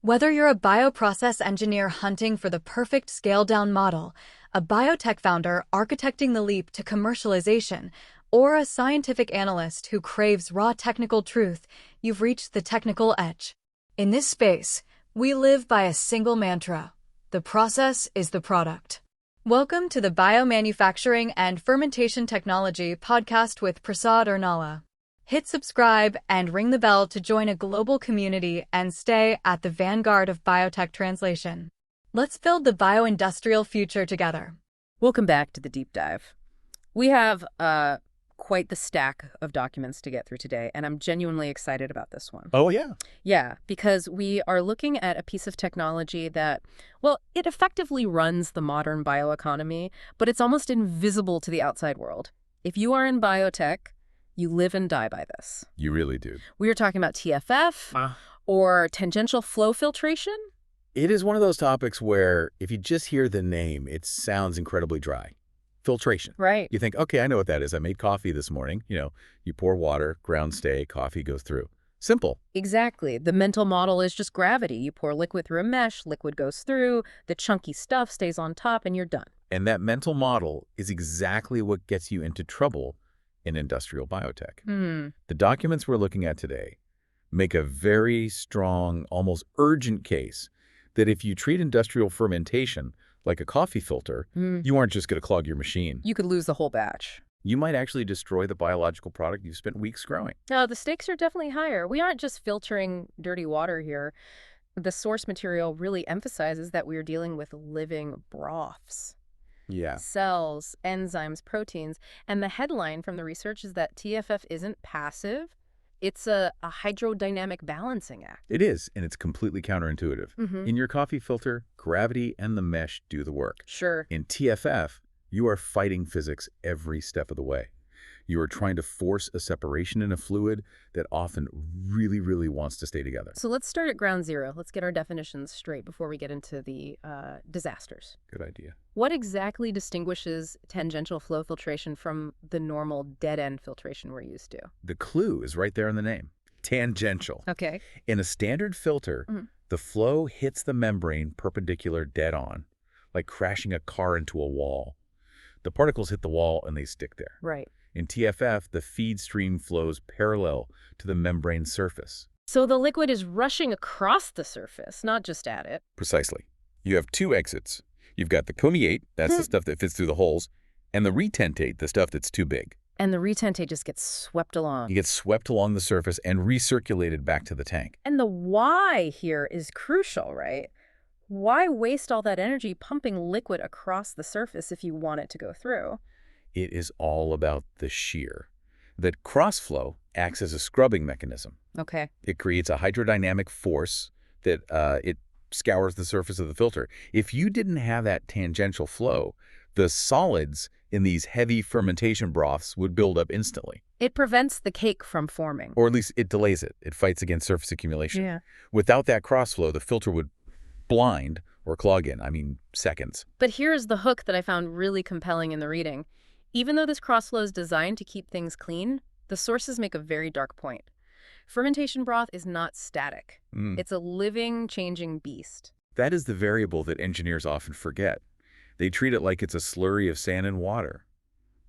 Whether you're a bioprocess engineer hunting for the perfect scaled-down model, a biotech founder architecting the leap to commercialization, or a scientific analyst who craves raw technical truth, you've reached the technical edge. In this space, we live by a single mantra: the process is the product. Welcome to the Biomanufacturing and Fermentation Technology podcast with Prasad Ernala. Hit subscribe and ring the bell to join a global community and stay at the vanguard of biotech translation. Let's build the bioindustrial future together. Welcome back to the deep dive. We have quite the stack of documents to get through today, and I'm genuinely excited about this one. Oh, yeah. Yeah, because we are looking at a piece of technology that, well, it effectively runs the modern bioeconomy, but it's almost invisible to the outside world. If you are in biotech, you live and die by this. You really do. We are talking about TFF or tangential flow filtration. It is one of those topics where if you just hear the name, it sounds incredibly dry. Filtration. Right. You think, okay, I know what that is. I made coffee this morning. You pour water, ground stay, coffee goes through. Simple. Exactly. The mental model is just gravity. You pour liquid through a mesh, liquid goes through, the chunky stuff stays on top, and you're done. And that mental model is exactly what gets you into trouble in industrial biotech. The documents we're looking at today make a very strong, almost urgent case that if you treat industrial fermentation like a coffee filter, you aren't just going to clog your machine. You could lose the whole batch. You might actually destroy the biological product you've spent weeks growing. No, the stakes are definitely higher. We aren't just filtering dirty water here. The source material really emphasizes that we're dealing with living broths. Yeah. Cells, enzymes, proteins. And the headline from the research is that TFF isn't passive. It's a hydrodynamic balancing act. It is, and it's completely counterintuitive. In your coffee filter, gravity and the mesh do the work. Sure. In TFF, you are fighting physics every step of the way. You are trying to force a separation in a fluid that often really, really wants to stay together. So let's start at ground zero. Let's get our definitions straight before we get into the disasters. Good idea. What exactly distinguishes tangential flow filtration from the normal dead-end filtration we're used to? The clue is right there in the name. Tangential. Okay. In a standard filter, the flow hits the membrane perpendicular dead on, like crashing a car into a wall. The particles hit the wall and they stick there. Right. In TFF, the feed stream flows parallel to the membrane surface. So the liquid is rushing across the surface, not just at it. Precisely. You have two exits. You've got the permeate, that's the stuff that fits through the holes, and the retentate, the stuff that's too big. And the retentate just gets swept along. You get swept along the surface and recirculated back to the tank. And the why here is crucial, right? Why waste all that energy pumping liquid across the surface if you want it to go through? It is all about the shear. That crossflow acts as a scrubbing mechanism. Okay. It creates a hydrodynamic force that it scours the surface of the filter. If you didn't have that tangential flow, the solids in these heavy fermentation broths would build up instantly. It prevents the cake from forming. Or at least it delays it. It fights against surface accumulation. Yeah. Without that crossflow, the filter would blind or clog in, seconds. But here's the hook that I found really compelling in the reading. Even though this crossflow is designed to keep things clean, the sources make a very dark point. Fermentation broth is not static. It's a living, changing beast. That is the variable that engineers often forget. They treat it like it's a slurry of sand and water.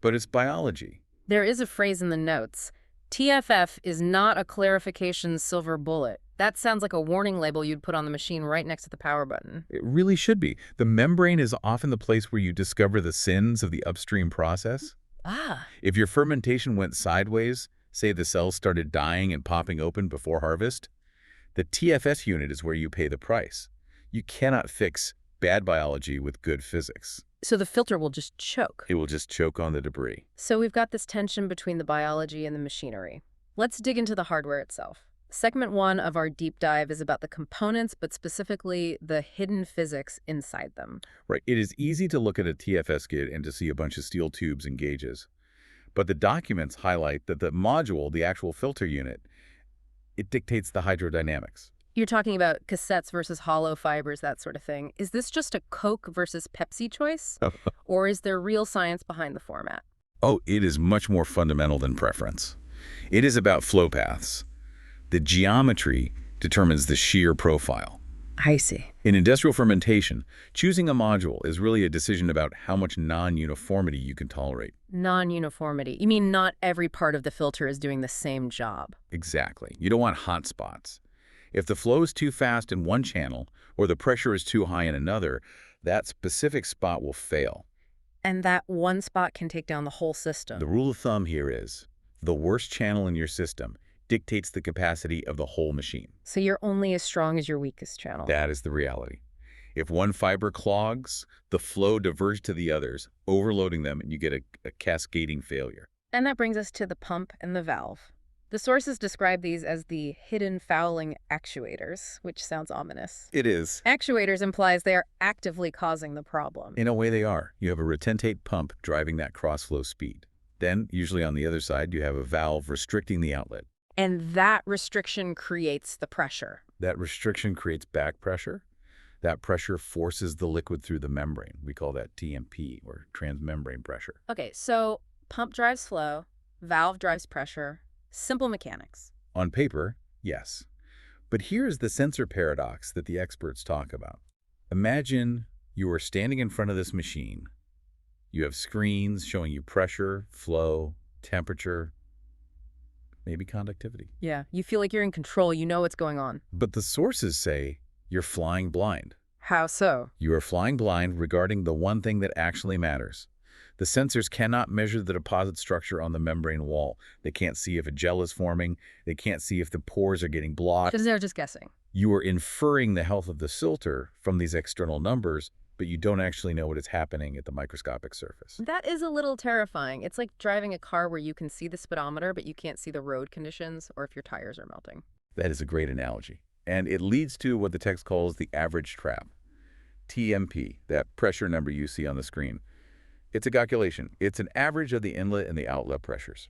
But it's biology. There is a phrase in the notes. TFF is not a clarification silver bullet. That sounds like a warning label you'd put on the machine right next to the power button. It really should be. The membrane is often the place where you discover the sins of the upstream process. If your fermentation went sideways, say the cells started dying and popping open before harvest, the TFS unit is where you pay the price. You cannot fix bad biology with good physics. So the filter will just choke. It will just choke on the debris. So we've got this tension between the biology and the machinery. Let's dig into the hardware itself. Segment 1 of our deep dive is about the components, but specifically the hidden physics inside them. Right. It is easy to look at a TFS kit and to see a bunch of steel tubes and gauges. But the documents highlight that the module, the actual filter unit, it dictates the hydrodynamics. You're talking about cassettes versus hollow fibers, that sort of thing. Is this just a Coke versus Pepsi choice? Or is there real science behind the format? Oh, it is much more fundamental than preference. It is about flow paths. The geometry determines the shear profile. I see. In industrial fermentation, choosing a module is really a decision about how much non-uniformity you can tolerate. Non-uniformity. You mean not every part of the filter is doing the same job? Exactly. You don't want hot spots. If the flow is too fast in one channel or the pressure is too high in another, that specific spot will fail. And that one spot can take down the whole system. The rule of thumb here is the worst channel in your system dictates the capacity of the whole machine. So you're only as strong as your weakest channel. That is the reality. If one fiber clogs, the flow diverges to the others, overloading them, and you get a cascading failure. And that brings us to the pump and the valve. The sources describe these as the hidden fouling actuators, which sounds ominous. It is. Actuators implies they are actively causing the problem. In a way they are. You have a retentate pump driving that crossflow speed. Then, usually on the other side, you have a valve restricting the outlet. And that restriction creates the pressure. That restriction creates back pressure. That pressure forces the liquid through the membrane. We call that TMP, or transmembrane pressure. Okay, so pump drives flow, valve drives pressure. Simple mechanics. On paper, yes. But here's the sensor paradox that the experts talk about. Imagine you are standing in front of this machine. You have screens showing you pressure, flow, temperature, maybe conductivity. Yeah, you feel like you're in control, you know what's going on. But the sources say you're flying blind. How so? You are flying blind regarding the one thing that actually matters. The sensors cannot measure the deposit structure on the membrane wall. They can't see if a gel is forming. They can't see if the pores are getting blocked. Because they're just guessing. You are inferring the health of the filter from these external numbers, but you don't actually know what is happening at the microscopic surface. That is a little terrifying. It's like driving a car where you can see the speedometer, but you can't see the road conditions or if your tires are melting. That is a great analogy. And it leads to what the text calls the average trap. TMP, that pressure number you see on the screen. It's a calculation. It's an average of the inlet and the outlet pressures.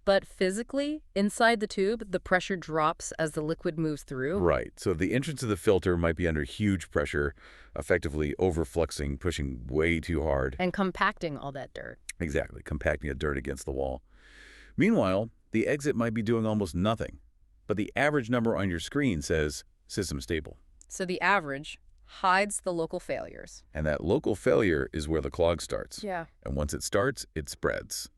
But physically, inside the tube, the pressure drops as the liquid moves through? Right. So the entrance of the filter might be under huge pressure, effectively overfluxing, pushing way too hard. And compacting all that dirt. Exactly, compacting the dirt against the wall. Meanwhile, the exit might be doing almost nothing, but the average number on your screen says system stable. So the average hides the local failures. And that local failure is where the clog starts. Yeah. And once it starts, it spreads.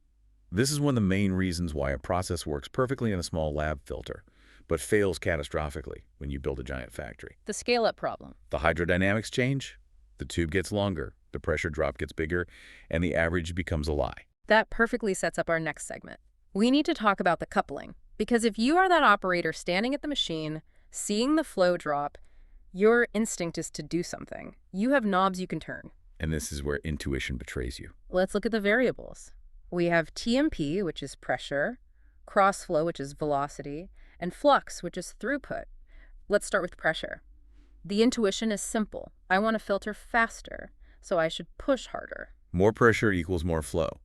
This is one of the main reasons why a process works perfectly in a small lab filter, but fails catastrophically when you build a giant factory. The scale-up problem. The hydrodynamics change, the tube gets longer, the pressure drop gets bigger, and the average becomes a lie. That perfectly sets up our next segment. We need to talk about the coupling, because if you are that operator standing at the machine, seeing the flow drop, your instinct is to do something. You have knobs you can turn. And this is where intuition betrays you. Let's look at the variables. We have TMP, which is pressure, crossflow, which is velocity, and flux, which is throughput. Let's start with pressure. The intuition is simple. I want to filter faster, so I should push harder. More pressure equals more flow.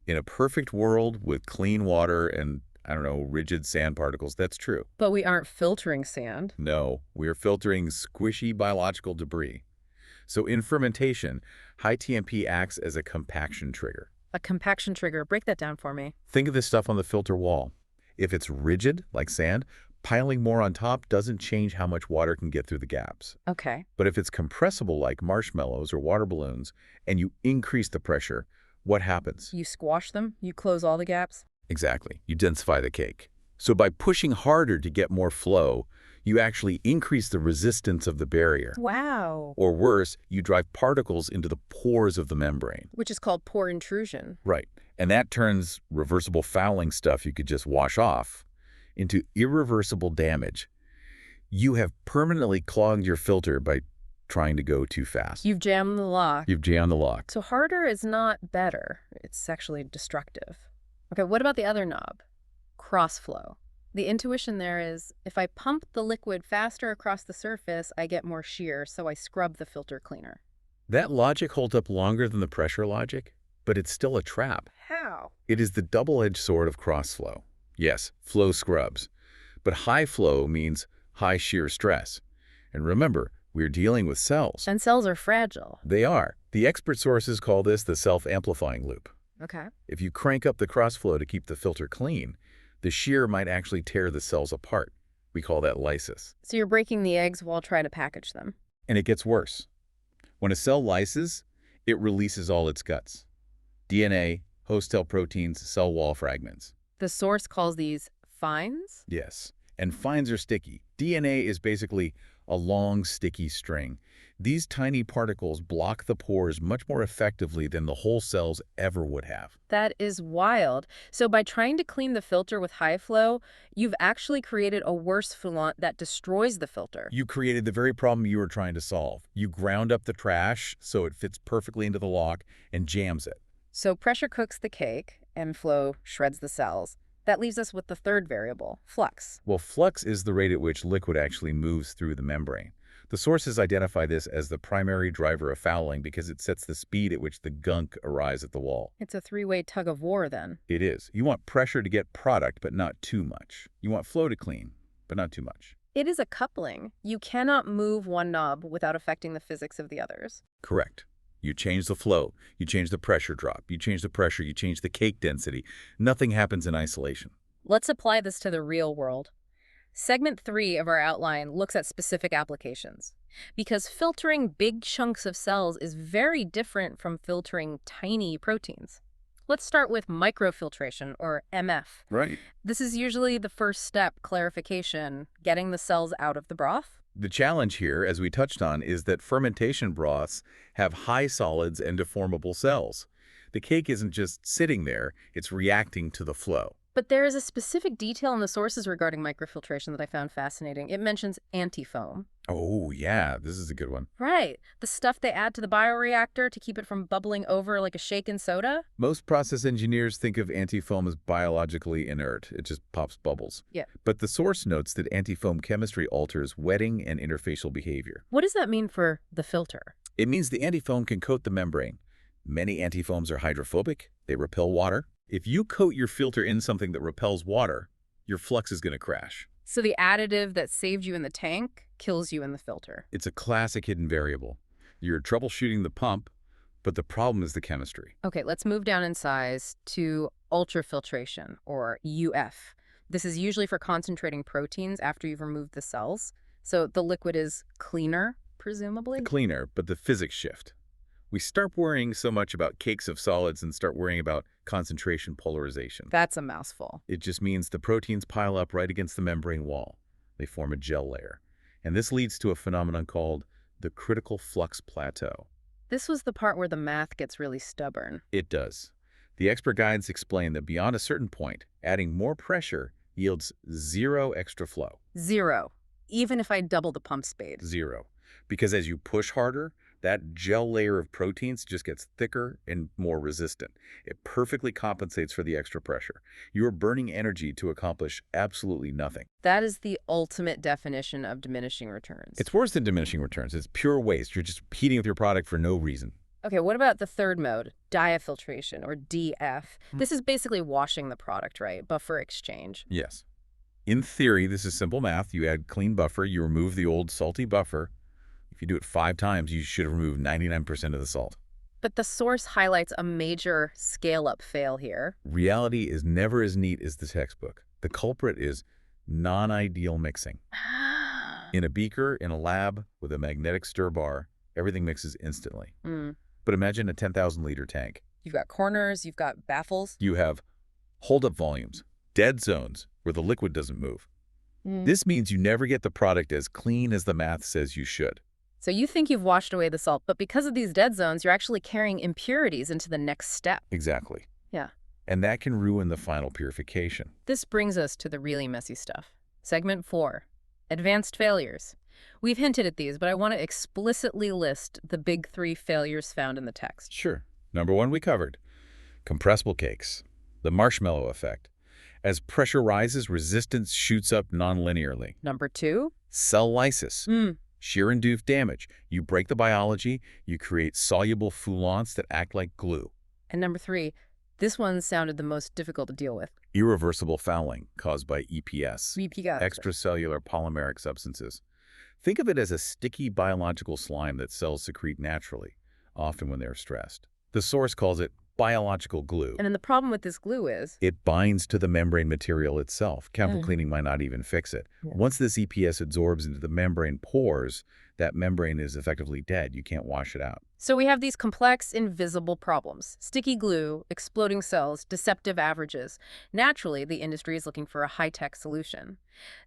In a perfect world with clean water and, rigid sand particles, that's true. But we aren't filtering sand. No, we're filtering squishy biological debris. So in fermentation, high TMP acts as a compaction trigger. A compaction trigger. Break that down for me. Think of this stuff on the filter wall. If it's rigid, like sand, piling more on top doesn't change how much water can get through the gaps. Okay. But if it's compressible, like marshmallows or water balloons, and you increase the pressure, what happens? You squash them? You close all the gaps? Exactly. You densify the cake. So by pushing harder to get more flow, you actually increase the resistance of the barrier. Wow. Or worse, you drive particles into the pores of the membrane. Which is called pore intrusion. Right. And that turns reversible fouling stuff you could just wash off into irreversible damage. You have permanently clogged your filter by trying to go too fast. You've jammed the lock. You've jammed the lock. So harder is not better. It's actually destructive. Okay, what about the other knob? Crossflow. The intuition there is, if I pump the liquid faster across the surface, I get more shear, so I scrub the filter cleaner. That logic holds up longer than the pressure logic, but it's still a trap. How? It is the double-edged sword of crossflow. Yes, flow scrubs. But high flow means high shear stress. And remember, we're dealing with cells. And cells are fragile. They are. The expert sources call this the self-amplifying loop. Okay. If you crank up the crossflow to keep the filter clean, the shear might actually tear the cells apart. We call that lysis. So you're breaking the eggs while trying to package them. And it gets worse. When a cell lyses, it releases all its guts. DNA, host cell proteins, cell wall fragments. The source calls these fines? Yes. And fines are sticky. DNA is basically a long, sticky string. These tiny particles block the pores much more effectively than the whole cells ever would have. That is wild. So by trying to clean the filter with high flow, you've actually created a worse foulant that destroys the filter. You created the very problem you were trying to solve. You ground up the trash so it fits perfectly into the lock and jams it. So pressure cooks the cake and flow shreds the cells. That leaves us with the third variable, flux. Well, flux is the rate at which liquid actually moves through the membrane. The sources identify this as the primary driver of fouling because it sets the speed at which the gunk arrives at the wall. It's a three-way tug of war then. It is. You want pressure to get product, but not too much. You want flow to clean, but not too much. It is a coupling. You cannot move one knob without affecting the physics of the others. Correct. You change the flow, you change the pressure drop, you change the pressure, you change the cake density. Nothing happens in isolation. Let's apply this to the real world. Segment 3 of our outline looks at specific applications. Because filtering big chunks of cells is very different from filtering tiny proteins. Let's start with microfiltration, or MF. Right. This is usually the first step, clarification, getting the cells out of the broth. The challenge here, as we touched on, is that fermentation broths have high solids and deformable cells. The cake isn't just sitting there, it's reacting to the flow. But there is a specific detail in the sources regarding microfiltration that I found fascinating. It mentions antifoam. Oh, yeah, this is a good one. Right. The stuff they add to the bioreactor to keep it from bubbling over like a shaken soda. Most process engineers think of antifoam as biologically inert. It just pops bubbles. Yeah. But the source notes that antifoam chemistry alters wetting and interfacial behavior. What does that mean for the filter? It means the antifoam can coat the membrane. Many antifoams are hydrophobic. They repel water. If you coat your filter in something that repels water, your flux is going to crash. So the additive that saved you in the tank kills you in the filter. It's a classic hidden variable. You're troubleshooting the pump, but the problem is the chemistry. Okay, let's move down in size to ultrafiltration, or UF. This is usually for concentrating proteins after you've removed the cells. So the liquid is cleaner, presumably? Cleaner, but the physics shift. We start worrying so much about cakes of solids and start worrying about concentration polarization. That's a mouthful. It just means the proteins pile up right against the membrane wall. They form a gel layer. And this leads to a phenomenon called the Critical Flux Plateau. This was the part where the math gets really stubborn. It does. The expert guides explain that beyond a certain point, adding more pressure yields zero extra flow. Zero. Even if I double the pump speed. Zero. Because as you push harder, that gel layer of proteins just gets thicker and more resistant. It perfectly compensates for the extra pressure. You are burning energy to accomplish absolutely nothing. That is the ultimate definition of diminishing returns. It's worse than diminishing returns. It's pure waste. You're just heating up your product for no reason. Okay, what about the third mode, diafiltration, or DF? This is basically washing the product, right? Buffer exchange. Yes. In theory, this is simple math. You add clean buffer, you remove the old salty buffer. If you do it 5 times, you should have removed 99% of the salt. But the source highlights a major scale-up fail here. Reality is never as neat as the textbook. The culprit is non-ideal mixing. In a beaker, in a lab, with a magnetic stir bar, everything mixes instantly. But imagine a 10,000-liter tank. You've got corners, you've got baffles. You have hold-up volumes, dead zones, where the liquid doesn't move. This means you never get the product as clean as the math says you should. So you think you've washed away the salt, but because of these dead zones, you're actually carrying impurities into the next step. Exactly. Yeah. And that can ruin the final purification. This brings us to the really messy stuff. Segment 4, advanced failures. We've hinted at these, but I want to explicitly list the big 3 failures found in the text. Sure. Number 1 we covered. Compressible cakes. The Marshmallow Effect. As pressure rises, resistance shoots up non-linearly. Number 2? Cell lysis. Shear-induced damage. You break the biology, you create soluble foulants that act like glue. And number 3, this one sounded the most difficult to deal with. Irreversible fouling caused by EPS, extracellular polymeric substances. Think of it as a sticky biological slime that cells secrete naturally, often when they're stressed. The source calls it biological glue. And then the problem with this glue is? It binds to the membrane material itself. Chemical cleaning might not even fix it. Yeah. Once this EPS absorbs into the membrane pores, that membrane is effectively dead. You can't wash it out. So we have these complex, invisible problems. Sticky glue, exploding cells, deceptive averages. Naturally, the industry is looking for a high-tech solution.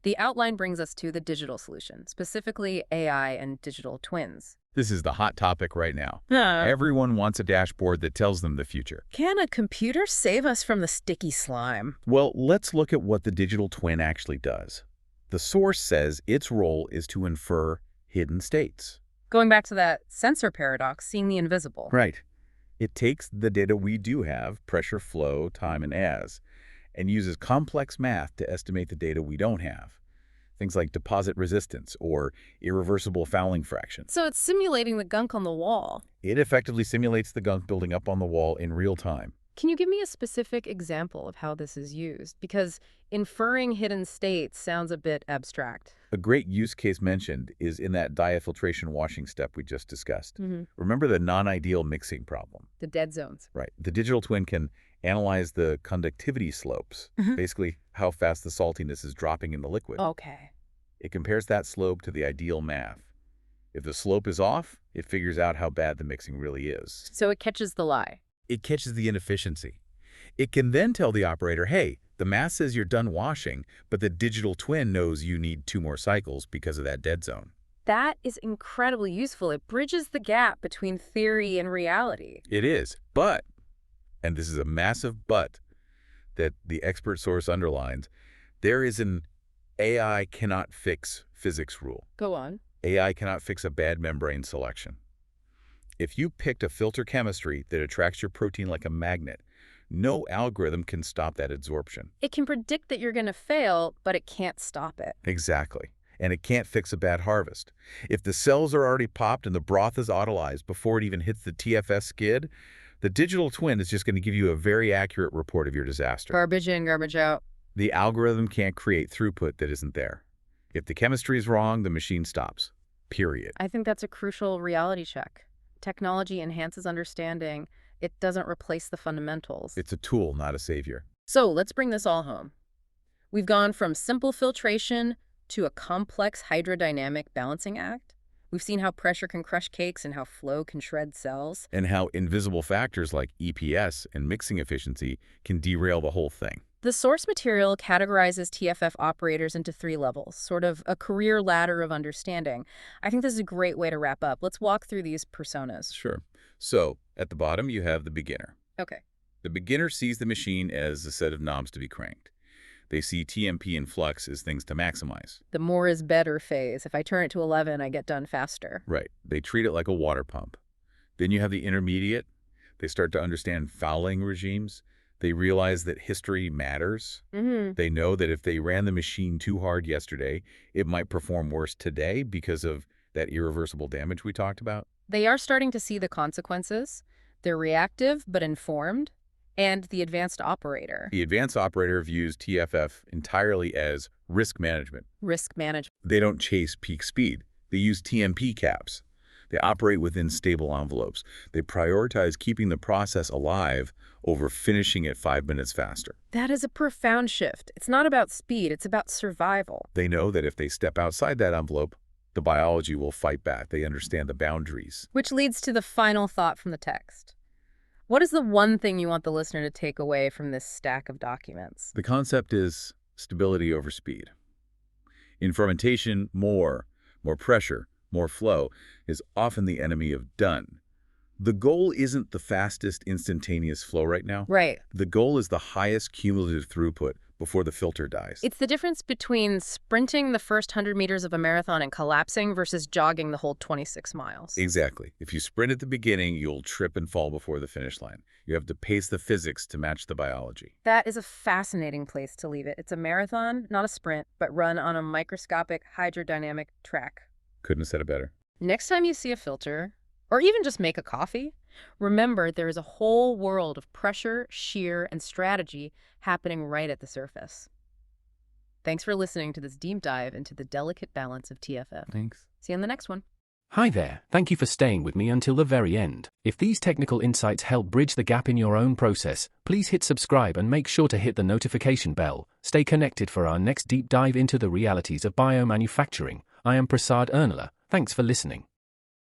The outline brings us to the digital solution, specifically AI and digital twins. This is the hot topic right now. Everyone wants a dashboard that tells them the future. Can a computer save us from the sticky slime? Well, let's look at what the digital twin actually does. The source says its role is to infer hidden states. Going back to that sensor paradox, seeing the invisible. Right. It takes the data we do have, pressure, flow, time, and as, and uses complex math to estimate the data we don't have. Things like deposit resistance or irreversible fouling fraction. So it's simulating the gunk on the wall. It effectively simulates the gunk building up on the wall in real time. Can you give me a specific example of how this is used? Because inferring hidden states sounds a bit abstract. A great use case mentioned is in that diafiltration washing step we just discussed. Remember the non-ideal mixing problem? The dead zones. Right. The digital twin can analyze the conductivity slopes, basically how fast the saltiness is dropping in the liquid. Okay. It compares that slope to the ideal math. If the slope is off, it figures out how bad the mixing really is. So it catches the lie. It catches the inefficiency. It can then tell the operator, hey, the math says you're done washing, but the digital twin knows you need 2 more cycles because of that dead zone. That is incredibly useful. It bridges the gap between theory and reality. It is, but, and this is a massive but that the expert source underlines, there is an AI cannot fix physics rule. Go on. AI cannot fix a bad membrane selection. If you picked a filter chemistry that attracts your protein like a magnet, no algorithm can stop that adsorption. It can predict that you're going to fail, but it can't stop it. Exactly. And it can't fix a bad harvest. If the cells are already popped and the broth is autolyzed before it even hits the TFS skid, the digital twin is just going to give you a very accurate report of your disaster. Garbage in, garbage out. The algorithm can't create throughput that isn't there. If the chemistry is wrong, the machine stops. Period. I think that's a crucial reality check. Technology enhances understanding. It doesn't replace the fundamentals. It's a tool, not a savior. So let's bring this all home. We've gone from simple filtration to a complex hydrodynamic balancing act. We've seen how pressure can crush cakes and how flow can shred cells. And how invisible factors like EPS and mixing efficiency can derail the whole thing. The source material categorizes TFF operators into 3 levels, sort of a career ladder of understanding. I think this is a great way to wrap up. Let's walk through these personas. Sure. So, at the bottom, you have the beginner. Okay. The beginner sees the machine as a set of knobs to be cranked. They see TMP and flux as things to maximize. The more is better phase. If I turn it to 11, I get done faster. Right. They treat it like a water pump. Then you have the intermediate. They start to understand fouling regimes. They realize that history matters. They know that if they ran the machine too hard yesterday, it might perform worse today because of that irreversible damage we talked about. They are starting to see the consequences. They're reactive but informed. And the advanced operator. The advanced operator views TFF entirely as risk management. Risk management. They don't chase peak speed. They use TMP caps. They operate within stable envelopes. They prioritize keeping the process alive over finishing it 5 minutes faster. That is a profound shift. It's not about speed, it's about survival. They know that if they step outside that envelope, the biology will fight back. They understand the boundaries. Which leads to the final thought from the text. What is the one thing you want the listener to take away from this stack of documents? The concept is stability over speed. In fermentation, more pressure, more flow is often the enemy of done. The goal isn't the fastest instantaneous flow right now. Right. The goal is the highest cumulative throughput before the filter dies. It's the difference between sprinting the first 100 meters of a marathon and collapsing versus jogging the whole 26 miles. Exactly. If you sprint at the beginning, you'll trip and fall before the finish line. You have to pace the physics to match the biology. That is a fascinating place to leave it. It's a marathon, not a sprint, but run on a microscopic hydrodynamic track. Couldn't have said it better. Next time you see a filter, or even just make a coffee, remember there is a whole world of pressure, shear, and strategy happening right at the surface. Thanks for listening to this deep dive into the delicate balance of TFF. Thanks. See you in the next one. Hi there, thank you for staying with me until the very end. If these technical insights help bridge the gap in your own process, please hit subscribe and make sure to hit the notification bell. Stay connected for our next deep dive into the realities of biomanufacturing. I am Prasad Ernala. Thanks for listening.